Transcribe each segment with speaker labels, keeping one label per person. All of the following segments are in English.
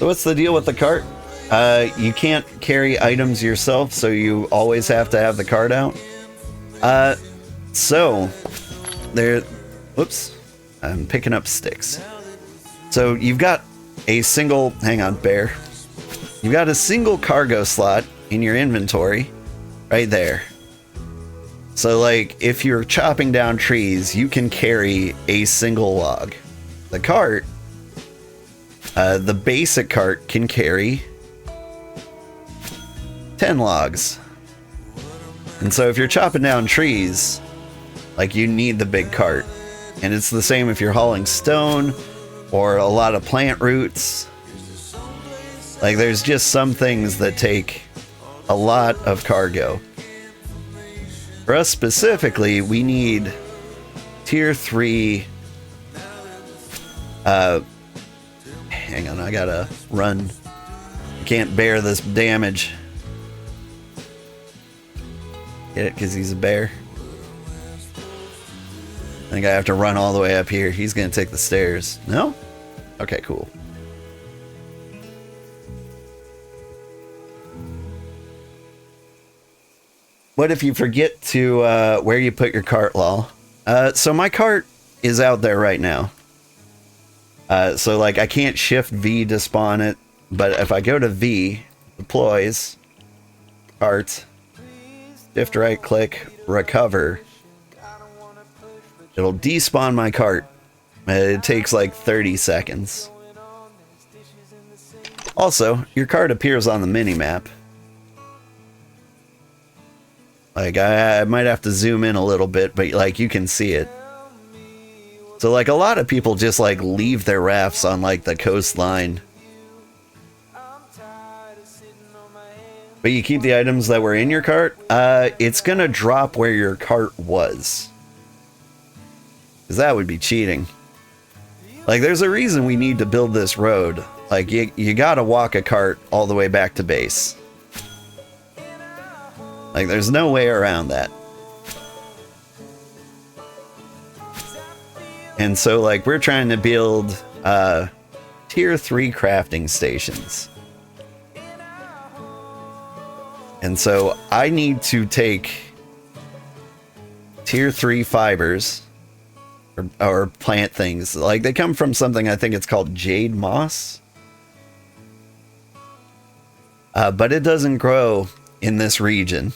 Speaker 1: So what's the deal with the cart? You can't carry items yourself, so you always have to have the cart out. So there, whoops, I'm picking up sticks. So you've got a single, hang on, bear. You've got a single cargo slot in your inventory right there. So like if you're chopping down trees, you can carry a single log. The cart, the basic cart can carry 10 logs. And so if you're chopping down trees, like you need the big cart. And it's the same if you're hauling stone or a lot of plant roots. Like there's just some things that take a lot of cargo. For us specifically, we need tier 3. Hang on, I gotta run. I can't bear this damage. Get it? Because he's a bear. I think I have to run all the way up here. He's gonna take the stairs. No? Okay, cool. What if you forget to where you put your cart, lol? So my cart is out there right now. So like I can't shift V to spawn it, but if I go to V, deploys, cart, shift right click, recover, it'll despawn my cart. It takes like 30 seconds. Also, your cart appears on the mini-map. Like, I might have to zoom in a little bit, but like you can see it. So like a lot of people just like leave their rafts on like the coastline. But you keep the items that were in your cart, it's gonna drop where your cart was. Because that would be cheating. Like there's a reason we need to build this road. Like you gotta walk a cart all the way back to base. Like, there's no way around that. And so, like, we're trying to build tier 3 crafting stations. And so, I need to take tier 3 fibers or plant things. Like, they come from something, I think it's called jade moss. But it doesn't grow in this region.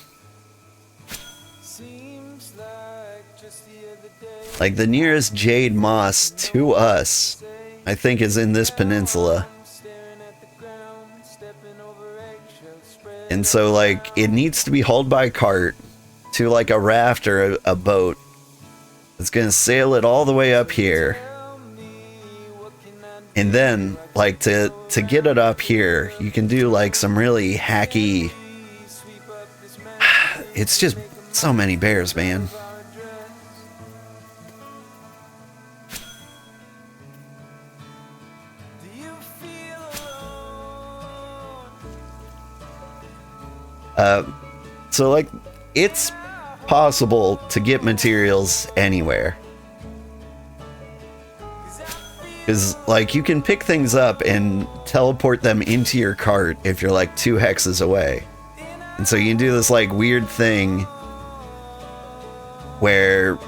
Speaker 1: Like the nearest jade moss to us, I think, is in this peninsula. And so like it needs to be hauled by cart to like a raft or a boat. It's gonna sail it all the way up here. And then like to get it up here, you can do like some really hacky. It's just so many bears, man. So like it's possible to get materials anywhere. Because like you can pick things up and teleport them into your cart if you're like 2 hexes away. And so you can do this like weird thing where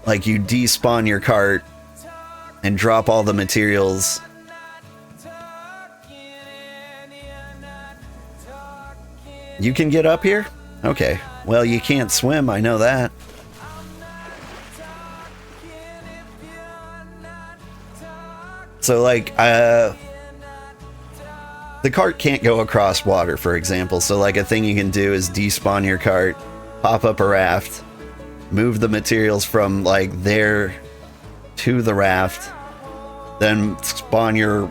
Speaker 1: like you despawn your cart and drop all the materials. You can get up here? Okay. Well, you can't swim, I know that. So like the cart can't go across water, for example. So like a thing you can do is despawn your cart, pop up a raft, move the materials from like there to the raft, then spawn your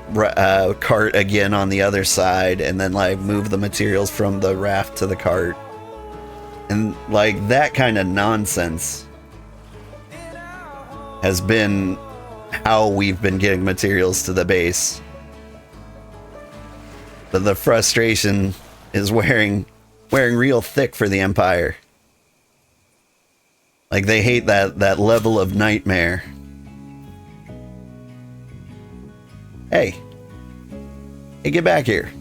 Speaker 1: cart again on the other side, and then like move the materials from the raft to the cart. And like that kind of nonsense has been how we've been getting materials to the base. But the frustration is wearing real thick for the Empire. Like they hate that level of nightmare. Hey, Hey, get back here.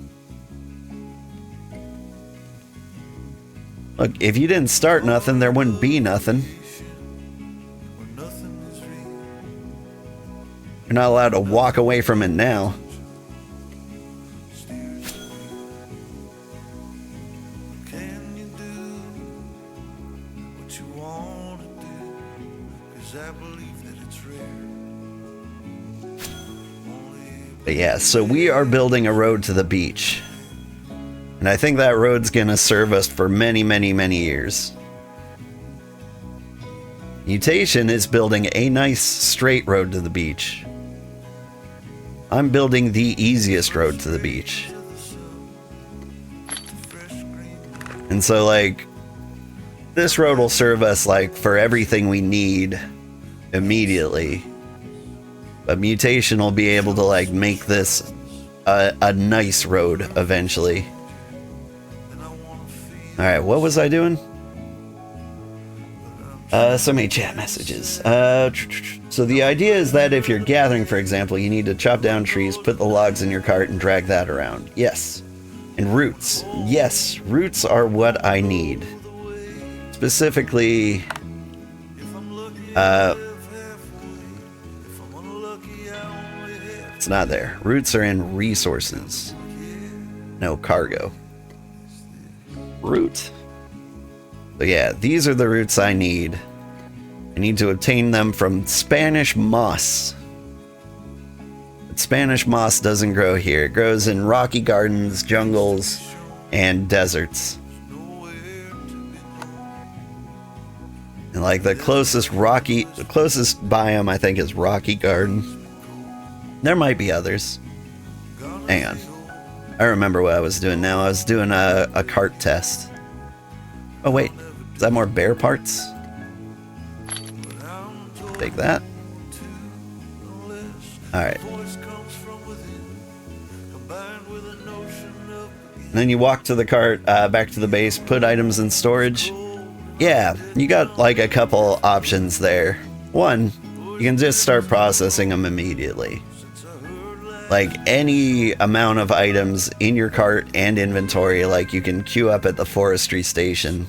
Speaker 1: Look, if you didn't start nothing, there wouldn't be nothing. You're not allowed to walk away from it now. But yeah, so we are building a road to the beach. And I think that road's gonna serve us for many, many, many years. Mutation is building a nice straight road to the beach. I'm building the easiest road to the beach. And so like, this road will serve us like for everything we need immediately. But Mutation will be able to like make this a nice road eventually. Alright, what was I doing? So many chat messages. So the idea is that if you're gathering, for example, you need to chop down trees, put the logs in your cart, and drag that around. Yes. And roots. Yes, roots are what I need. Specifically, it's not there. Roots are in resources. No, cargo. Root. So yeah, these are the roots I need. I need to obtain them from Spanish moss. But Spanish moss doesn't grow here. It grows in rocky gardens, jungles, and deserts. And like the closest biome I think is Rocky Garden. There might be others. Hang on. I remember what I was doing now. I was doing a cart test. Oh wait, is that more bear parts? Take that. Alright. And then you walk to the cart, back to the base, put items in storage. Yeah, you got like a couple options there. One, you can just start processing them immediately. Like any amount of items in your cart and inventory, like you can queue up at the forestry station.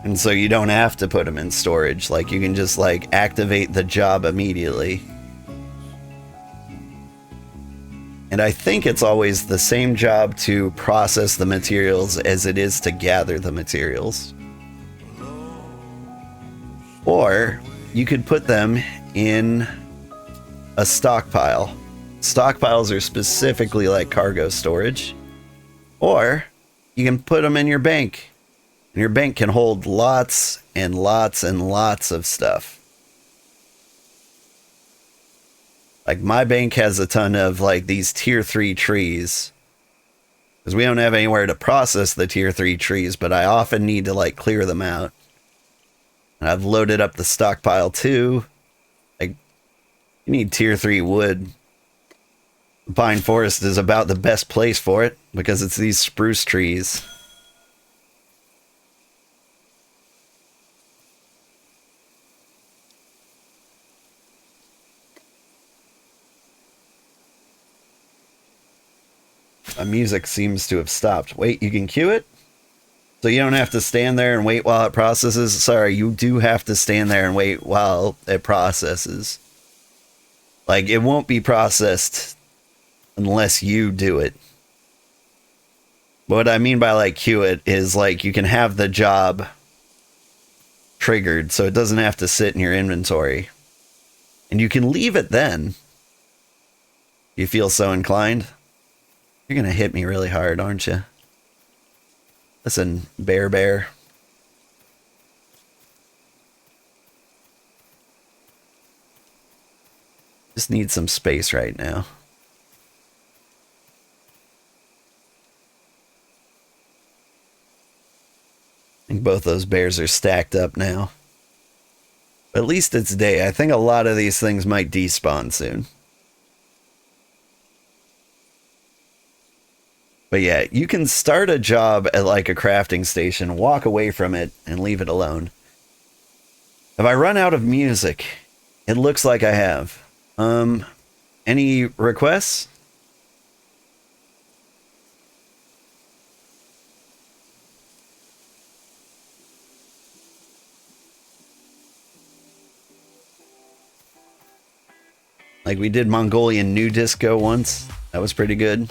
Speaker 1: And so you don't have to put them in storage. Like you can just like activate the job immediately. And I think it's always the same job to process the materials as it is to gather the materials. Or you could put them in a stockpile. Stockpiles are specifically like cargo storage. Or you can put them in your bank. And your bank can hold lots and lots and lots of stuff. Like my bank has a ton of like these tier 3 trees. Because we don't have anywhere to process the tier 3 trees, but I often need to like clear them out. And I've loaded up the stockpile too. Like, you need tier 3 wood. The pine forest is about the best place for it because it's these spruce trees. My music seems to have stopped. Wait, you can queue it? So you don't have to stand there and wait while it processes? Sorry, you do have to stand there and wait while it processes. Like, it won't be processed unless you do it. What I mean by, like, queue it is, like, you can have the job triggered so it doesn't have to sit in your inventory. And you can leave it then. You feel so inclined? You're gonna hit me really hard, aren't you? Listen, bear. Just need some space right now. I think both those bears are stacked up now. But at least it's day. I think a lot of these things might despawn soon. But yeah, you can start a job at like a crafting station, walk away from it, and leave it alone. Have I run out of music? It looks like I have. Any requests? Like we did Mongolian New Disco once. That was pretty good.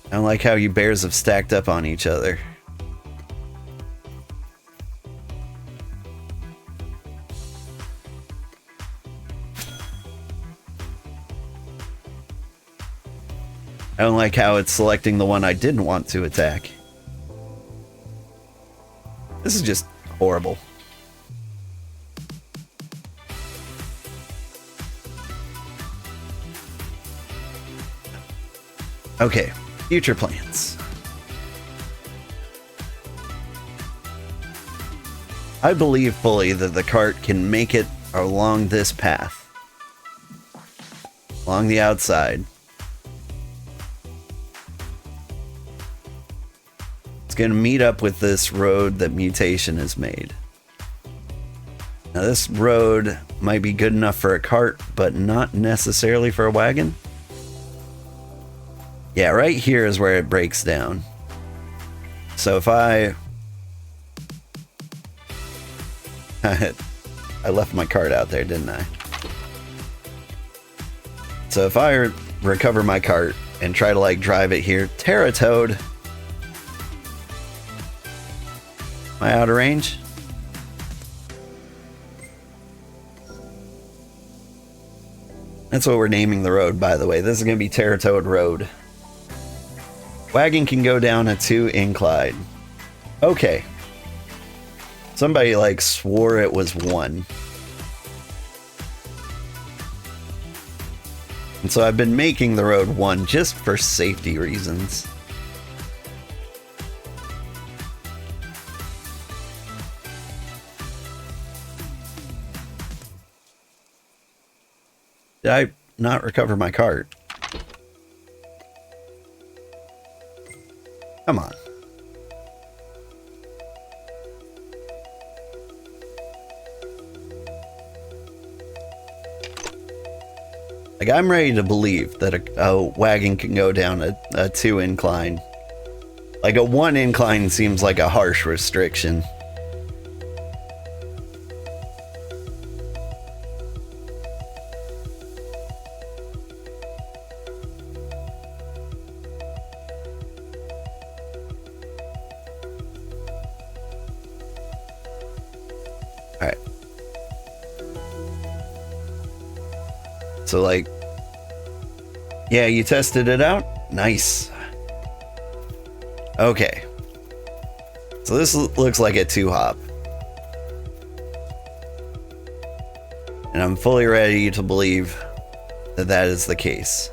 Speaker 1: I don't like how you bears have stacked up on each other. I don't like how it's selecting the one I didn't want to attack. This is just horrible. Okay, future plans. I believe fully that the cart can make it along this path. Along the outside. It's going to meet up with this road that Mutation has made. Now this road might be good enough for a cart, but not necessarily for a wagon. Yeah, right here is where it breaks down. So if I left my cart out there, didn't I? So if I recover my cart and try to like drive it here, Terratoad. Am I out of range? That's what we're naming the road, by the way. This is going to be Terratoad Road. Wagon can go down a 2 incline. Okay. Somebody like swore it was 1. And so I've been making the road 1 just for safety reasons. Did I not recover my cart? Come on. Like, I'm ready to believe that a wagon can go down a 2 incline. Like, a 1 incline seems like a harsh restriction. Alright. So, like, yeah, you tested it out? Nice. Okay. So this looks like a 2-hop. And I'm fully ready to believe that that is the case.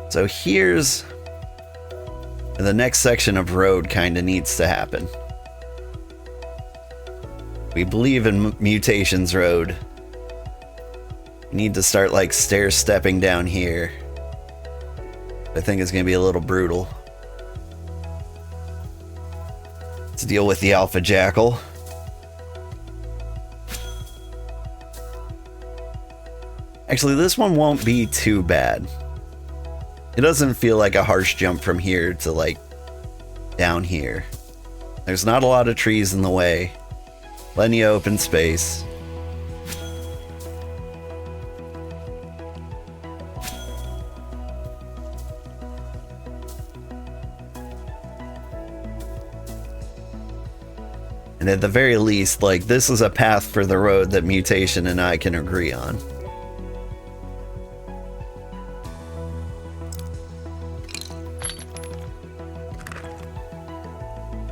Speaker 1: So here's where the next section of road kind of needs to happen. We believe in Mutations Road. We need to start like stair-stepping down here. I think it's going to be a little brutal. Let's deal with the Alpha Jackal. Actually, this one won't be too bad. It doesn't feel like a harsh jump from here to like down here. There's not a lot of trees in the way. Plenty of open space. And at the very least, like, this is a path for the road that Mutation and I can agree on.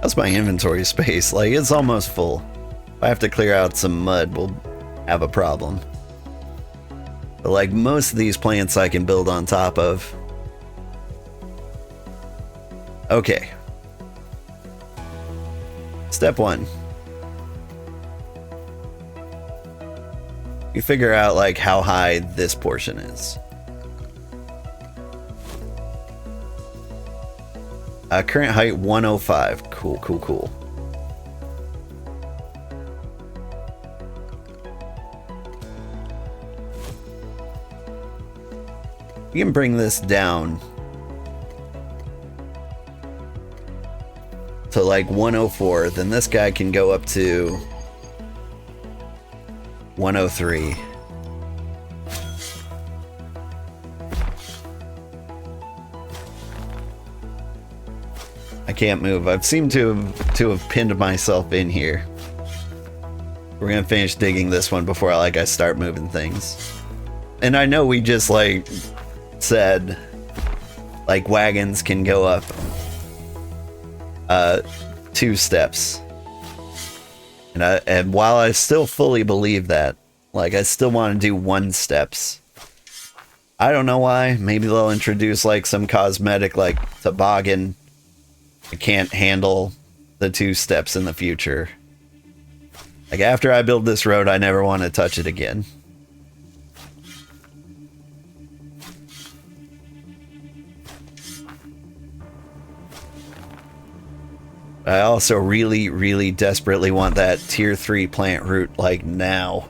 Speaker 1: That's my inventory space. Like, it's almost full. If I have to clear out some mud, we'll have a problem. But like most of these plants I can build on top of. Okay. Step 1. You figure out like how high this portion is. Current height 105. Cool, cool, cool. We can bring this down to like 104, then this guy can go up to 103. I can't move. I've seemed to have pinned myself in here. We're gonna finish digging this one before I start moving things. And I know we just like said like wagons can go up 2 steps. And while I still fully believe that, like I still want to do 1 steps. I don't know why. Maybe they'll introduce like some cosmetic like toboggan. I can't handle the 2 steps in the future. Like after I build this road, I never want to touch it again. I also really, really desperately want that tier 3 plant route like now.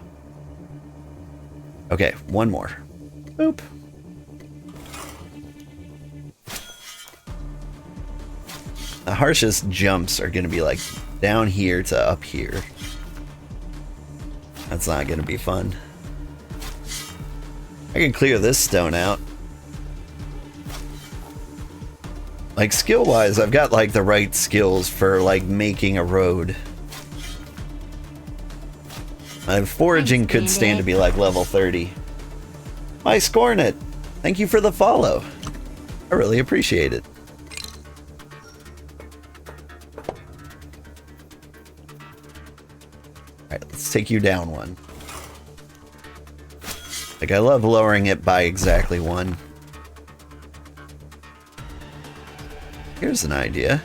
Speaker 1: Okay, 1 more. Boop. The harshest jumps are going to be like down here to up here. That's not going to be fun. I can clear this stone out. Like skill-wise, I've got like the right skills for like making a road. My foraging could stand to be like level 30. My Scornet, thank you for the follow. I really appreciate it. Alright, let's take you down 1. Like, I love lowering it by exactly 1. Here's an idea.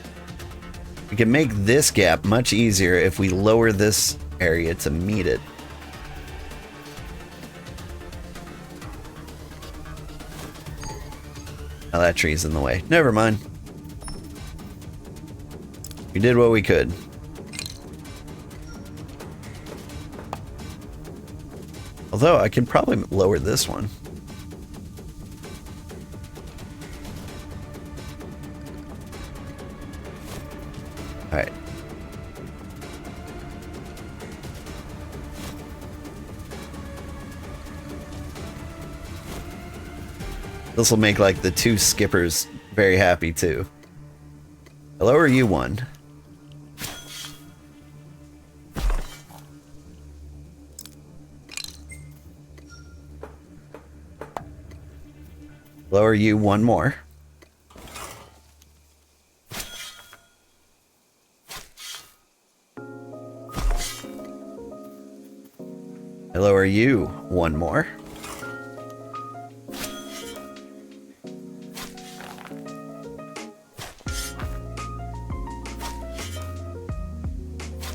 Speaker 1: We can make this gap much easier if we lower this area to meet it. Now that tree's in the way. Never mind. We did what we could. Although, I can probably lower this one. Alright. This will make, like, the 2 skippers very happy, too. I'll lower you 1. Lower you 1 more. I lower you 1 more.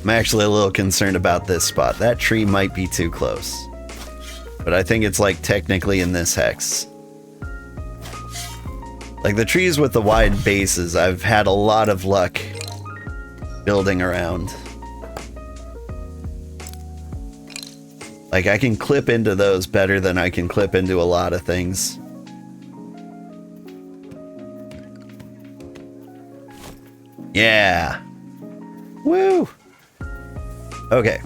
Speaker 1: I'm actually a little concerned about this spot. That tree might be too close. But I think it's like technically in this hex. Like the trees with the wide bases, I've had a lot of luck building around. Like I can clip into those better than I can clip into a lot of things. Yeah. Woo. Okay.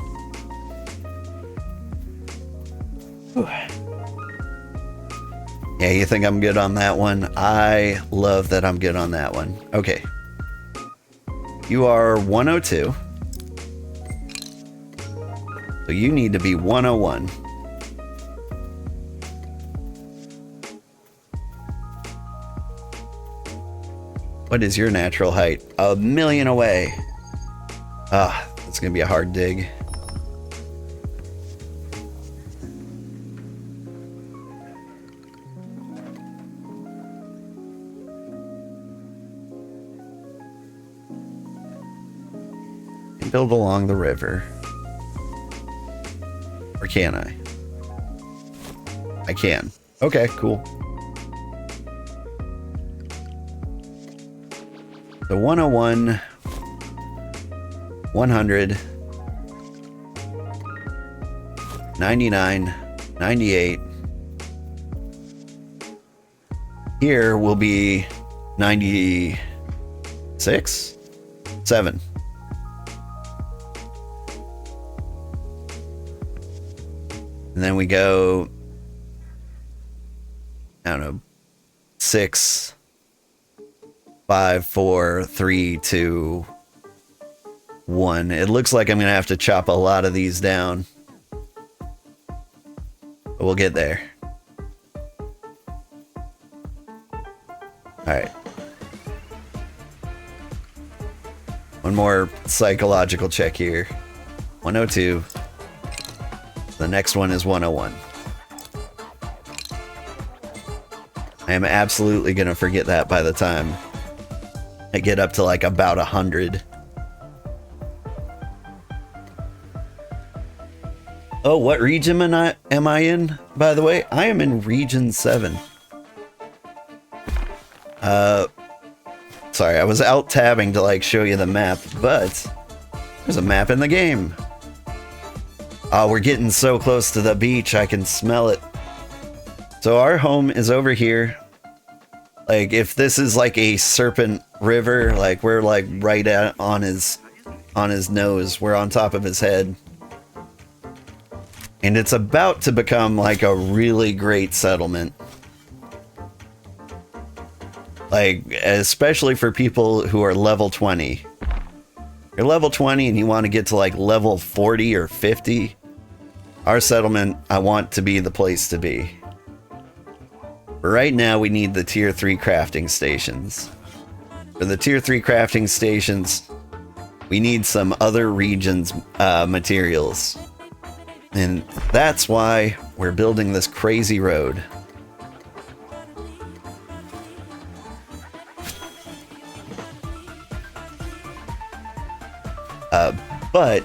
Speaker 1: Whew. Yeah, you think I'm good on that one? I love that I'm good on that one. Okay. You are 102. So you need to be 101. What is your natural height? 1,000,000 away. Ah, that's gonna be a hard dig. Build along the river. Or can I? I can. Okay, cool. So 101, 100, 99, 98. Here will be 96. 7. And then we go, I don't know, 6, 5, 4, 3, 2, 1. It looks like I'm going to have to chop a lot of these down. But we'll get there. Alright. One more psychological check here. 102. The next one is 101. I am absolutely going to forget that by the time I get up to like about 100. Oh, what region am I in, by the way? I am in region 7. Sorry, I was out tabbing to like show you the map, but there's a map in the game. Oh, we're getting so close to the beach, I can smell it. So our home is over here. Like, if this is like a serpent river, like we're like right on his nose. We're on top of his head. And it's about to become like a really great settlement. Like, especially for people who are level 20. You're level 20 and you want to get to like level 40 or 50. Our settlement, I want to be the place to be. But right now we need the tier 3 crafting stations. For the tier 3 crafting stations, we need some other regions' materials. And that's why we're building this crazy road. But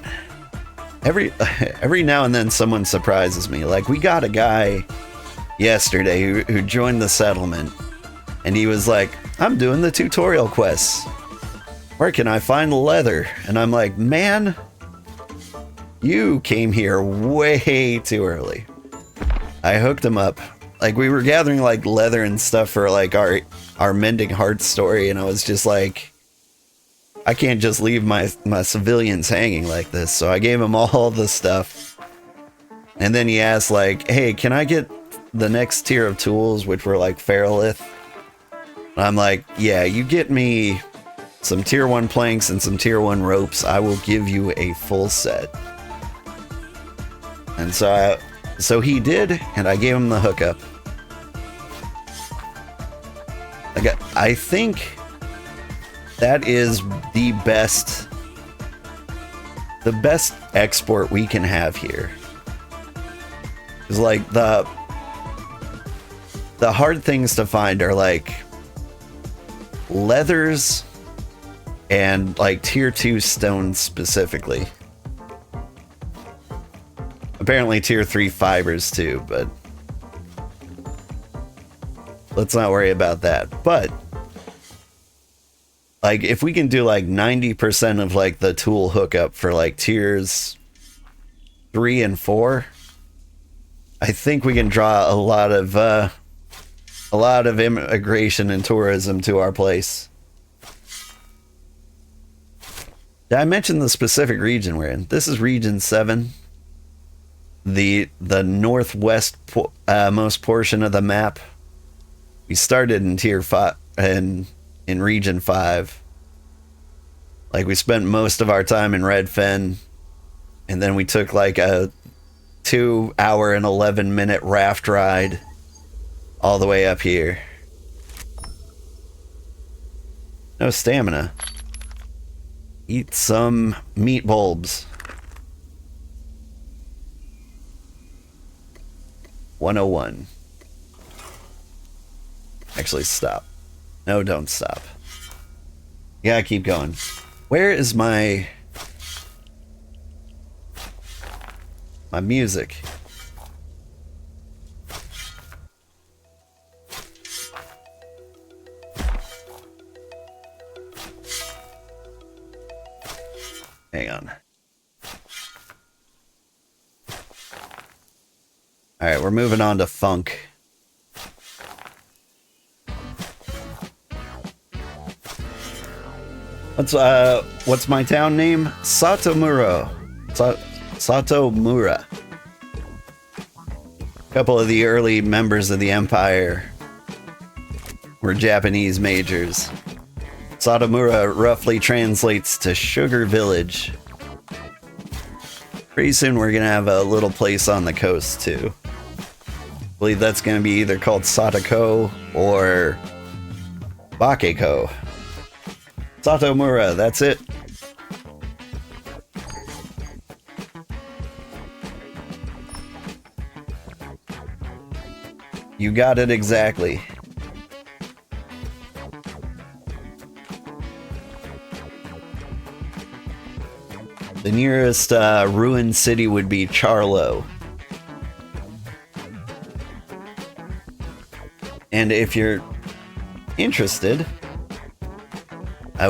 Speaker 1: every now and then someone surprises me. Like, we got a guy yesterday who joined the settlement, and he was like, I'm doing the tutorial quests. Where can I find leather? And I'm like, man, you came here way too early. I hooked him up. Like, we were gathering like leather and stuff for like our Mending Hearts story, and I was just like, I can't just leave my civilians hanging like this. So I gave him all the stuff. And then he asked like, hey, can I get the next tier of tools, which were like ferrolith? And I'm like, yeah, you get me some tier 1 planks and some tier 1 ropes. I will give you a full set. And so he did, and I gave him the hookup. I think that is the best export we can have here. Is like the hard things to find are like leathers and like tier 2 stones specifically. Apparently tier 3 fibers too, but let's not worry about that. But like, if we can do like 90% of like the tool hookup for like tiers 3 and 4, I think we can draw a lot of immigration and tourism to our place. Did I mention the specific region we're in? This is region 7. The northwest most portion of the map. We started in tier 5 and in region 5. Like, we spent most of our time in Redfen, and then we took like a 2-hour and 11-minute raft ride all the way up here. No stamina. Eat some meat bulbs. 101. Actually, stop. No, don't stop. You gotta keep going. Where is my music? Hang on. All right, we're moving on to funk. What's my town name? Satomura. Satomura. A couple of the early members of the Empire were Japanese majors. Satomura roughly translates to Sugar Village. Pretty soon we're gonna have a little place on the coast too. I believe that's gonna be either called Satoko or Bakeko. Satomura, that's it. You got it exactly. The nearest ruined city would be Charlo. And if you're interested,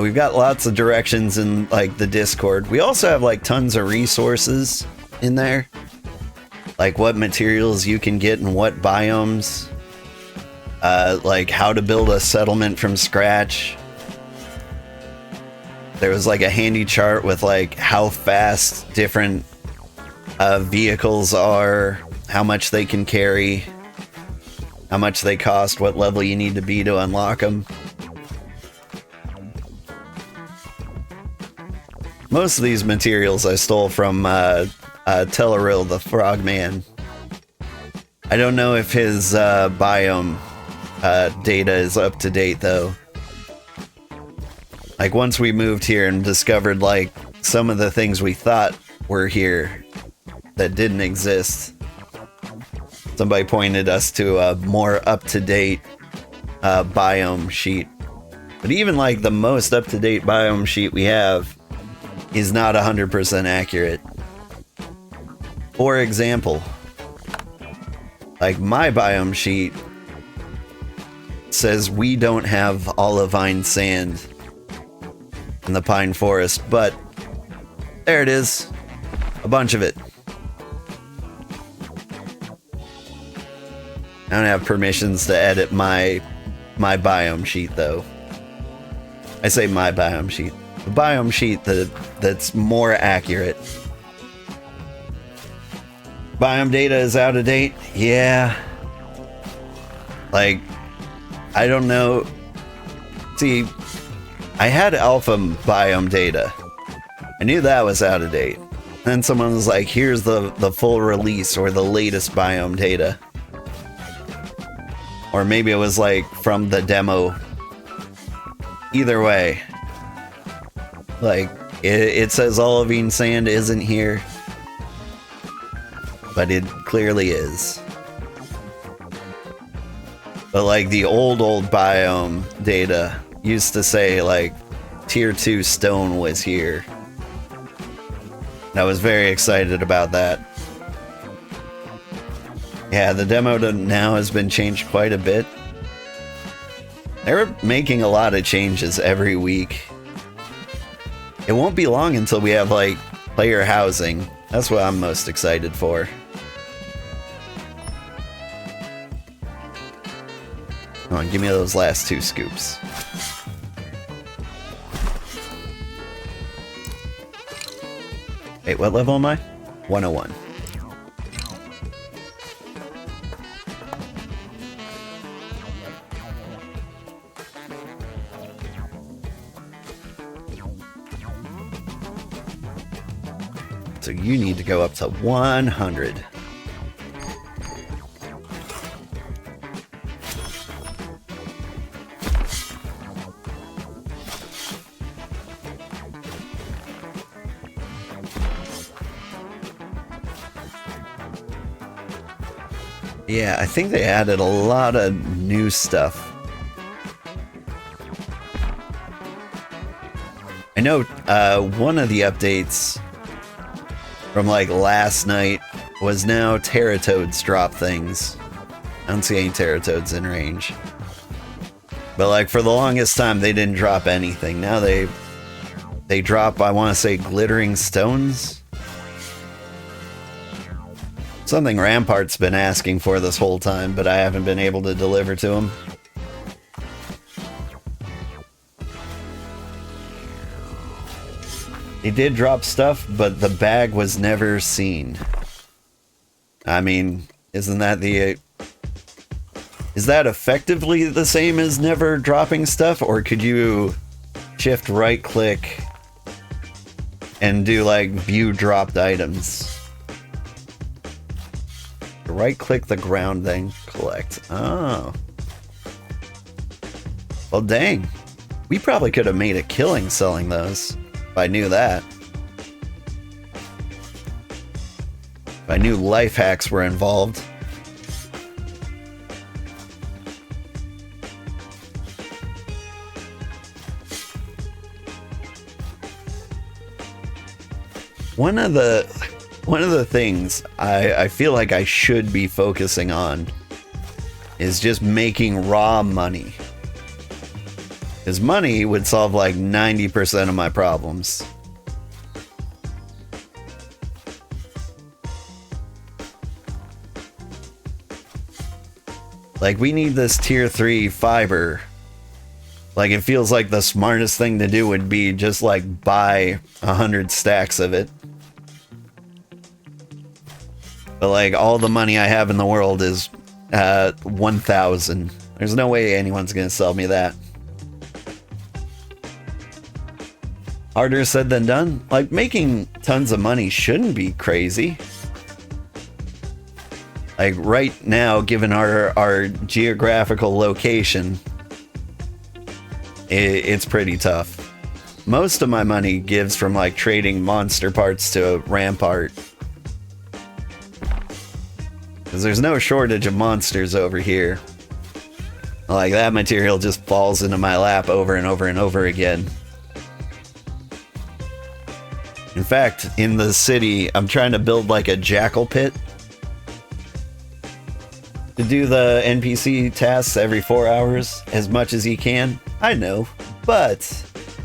Speaker 1: we've got lots of directions in like the Discord. We also have like tons of resources in there. Like what materials you can get in what biomes. Like how to build a settlement from scratch. There was like a handy chart with like how fast different vehicles are, how much they can carry, how much they cost, what level you need to be to unlock them. Most of these materials I stole from Telleril the Frogman. I don't know if his biome data is up to date though. Like once we moved here and discovered like some of the things we thought were here that didn't exist. Somebody pointed us to a more up-to-date biome sheet. But even like the most up-to-date biome sheet we have is not 100% accurate. For example, like my biome sheet says we don't have olivine sand in the pine forest, but there it is, a bunch of it. I don't have permissions to edit my biome sheet though. I say my biome sheet. The biome sheet that's more accurate. Biome data is out of date? Yeah. Like, I don't know. See, I had alpha biome data. I knew that was out of date. Then someone was like, here's the full release or the latest biome data. Or maybe it was like from the demo. Either way. Like, it says olivine sand isn't here. But it clearly is. But like the old biome data used to say like tier 2 stone was here. And I was very excited about that. Yeah, the demo to now has been changed quite a bit. They're making a lot of changes every week. It won't be long until we have like player housing. That's what I'm most excited for. Come on, give me those last 2 scoops. Wait, what level am I? 101. So you need to go up to 100. Yeah, I think they added a lot of new stuff. I know one of the updates from like last night was now Terratoads drop things. I don't see any Terratoads in range. But like for the longest time they didn't drop anything. Now they drop, I want to say, glittering stones. Something Rampart's been asking for this whole time, but I haven't been able to deliver to him. They did drop stuff, but the bag was never seen. I mean, isn't that the... Is that effectively the same as never dropping stuff? Or could you shift right click and do like view dropped items? Right click the ground, then collect. Oh. Well, dang. We probably could have made a killing selling those if I knew that. If I knew life hacks were involved. One of the things I feel like I should be focusing on is just making raw money. Because money would solve like 90% of my problems. Like, we need this tier 3 fiber. Like, it feels like the smartest thing to do would be just like buy 100 stacks of it. But like, all the money I have in the world is 1,000. There's no way anyone's gonna sell me that. Harder said than done. Like, making tons of money shouldn't be crazy. Like, right now, given our geographical location, it's pretty tough. Most of my money gives from like trading monster parts to Rampart. Because there's no shortage of monsters over here. Like, that material just falls into my lap over and over and over again. In fact, in the city, I'm trying to build like a jackal pit to do the NPC tasks every 4 hours as much as you can. I know, but